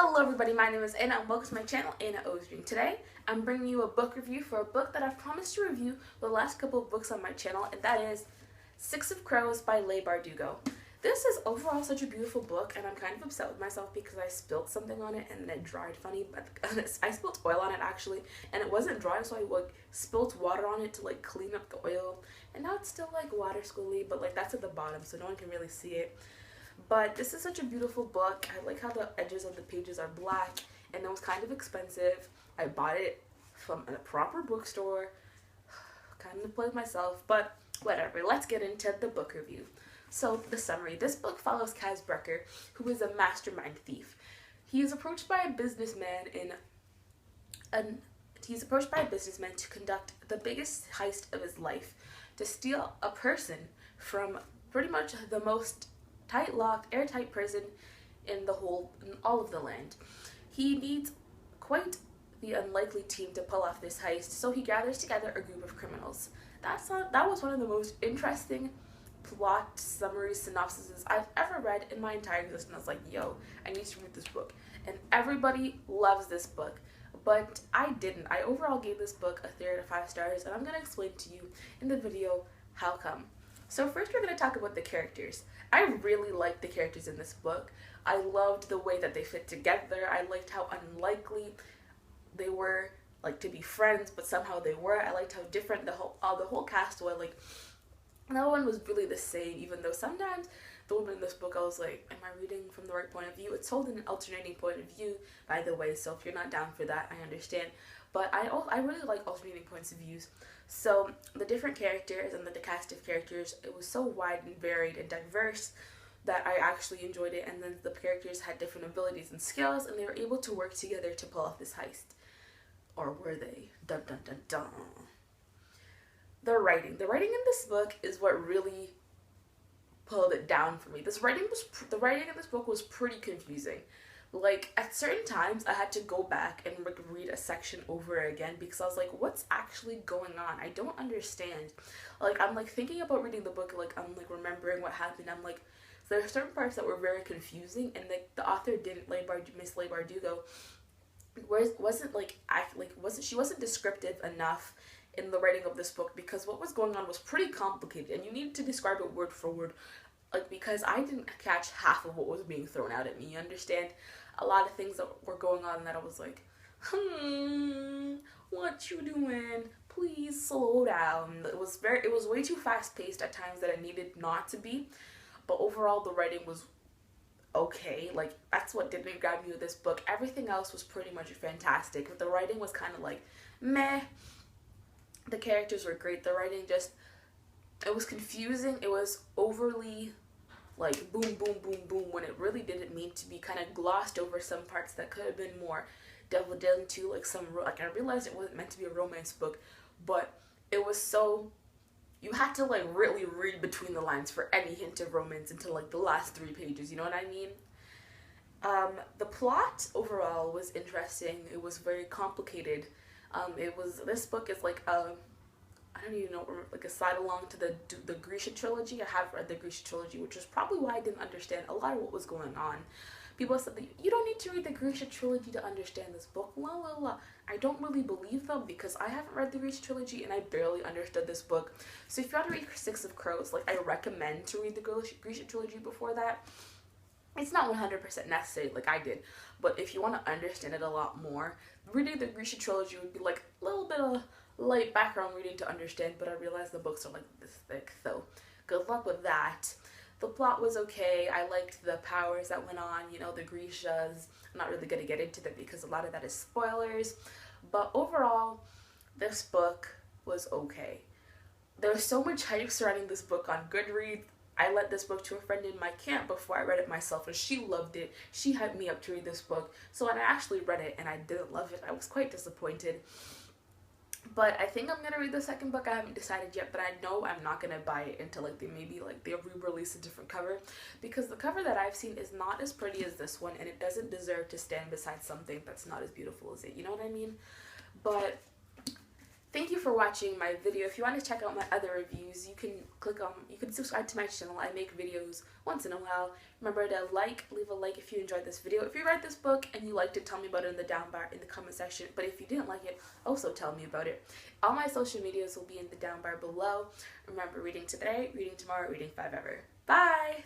Hello everybody, my name is Anna and welcome to my channel, Anna O's Dream. Today, I'm bringing you a book review for a book that I've promised to review the last couple of books on my channel, and that is Six of Crows by Leigh Bardugo. This is overall such a beautiful book, and I'm kind of upset with myself because I spilled something on it and it dried funny. But I spilled oil on it actually, and it wasn't dry, so I spilled water on it to clean up the oil, and now it's still water schooly, but that's at the bottom, so no one can really see it. But this is such a beautiful book. I like how the edges of the pages are black, and it was kind of expensive. I bought it from a proper bookstore. Kind of played myself, but whatever. Let's get into the book review. So, the summary. This book follows Kaz Brecker, who is a mastermind thief. He is approached by a businessman to conduct the biggest heist of his life, to steal a person from pretty much the most tight-locked, airtight prison in all of the land. He needs quite the unlikely team to pull off this heist, so he gathers together a group of criminals. That was one of the most interesting plot summaries, synopsises I've ever read in my entire existence. I was like, yo, I need to read this book. And everybody loves this book, but I didn't. I overall gave this book a 3 out of 5 stars, and I'm going to explain to you in the video how come. So first we're going to talk about the characters. I really liked the characters in this book. I loved the way that they fit together. I liked how unlikely they were to be friends, but somehow they were. I liked how different the whole cast was. No one was really the same, even though sometimes the women in this book, I was like, am I reading from the right point of view? It's told in an alternating point of view, by the way, so if you're not down for that, I understand. But I really like alternating points of views. So the different characters and the cast of characters, it was so wide and varied and diverse that I actually enjoyed it. And then the characters had different abilities and skills, and they were able to work together to pull off this heist. Or were they? Dun dun dun dun. The writing in this book is what really pulled it down for me. The writing in this book was pretty confusing. At certain times, I had to go back and read a section over again because I was like, what's actually going on? I don't understand. I'm thinking about reading the book, I'm remembering what happened. I'm like, there are certain parts that were very confusing, and the author didn't, Miss Leigh Bardugo, she wasn't descriptive enough in the writing of this book, because what was going on was pretty complicated, and you needed to describe it word for word, because I didn't catch half of what was being thrown out at me. You understand? A lot of things that were going on that I was like, what you doing? Please slow down. It was way too fast paced at times that it needed not to be, but overall the writing was okay. That's what didn't grab me with this book. Everything else was pretty much fantastic, but the writing was kind of meh. The characters were great. The writing it was confusing. It was overly boom, boom, boom, boom, when it really didn't mean to be, kind of glossed over some parts that could have been more delved into, I realized it wasn't meant to be a romance book, but it was so, you had to really read between the lines for any hint of romance until the last 3 pages, you know what I mean? The plot overall was interesting. It was very complicated. This book is I don't even know, a side along to the Grisha trilogy. I have read the Grisha trilogy, which is probably why I didn't understand a lot of what was going on. People said that you don't need to read the Grisha trilogy to understand this book. La la la. I don't really believe them, because I haven't read the Grisha trilogy and I barely understood this book. So if you want to read Six of Crows, I recommend to read the Grisha trilogy before that. It's not 100% necessary like I did, but if you want to understand it a lot more, reading the Grisha trilogy would be a little bit of light background reading to understand, but I realized the books are this thick, so good luck with that. The plot was okay. I liked the powers that went on, the Grishas. I'm not really going to get into that because a lot of that is spoilers, but overall, this book was okay. There was so much hype surrounding this book on Goodreads. I lent this book to a friend in my camp before I read it myself, and she loved it. She hyped me up to read this book, so when I actually read it and I didn't love it, I was quite disappointed. But I think I'm going to read the second book. I haven't decided yet, but I know I'm not going to buy it until they re-release a different cover, because the cover that I've seen is not as pretty as this one, and it doesn't deserve to stand beside something that's not as beautiful as it. You know what I mean? But Thank you for watching my video. If you want to check out my other reviews, you can subscribe to my channel. I make videos once in a while. Remember to leave a like if you enjoyed this video. If you read this book and you liked it, tell me about it in the down bar in the comment section. But if you didn't like it, also tell me about it. All my social medias will be in the down bar below. Remember, reading today, reading tomorrow, reading fivever. Bye!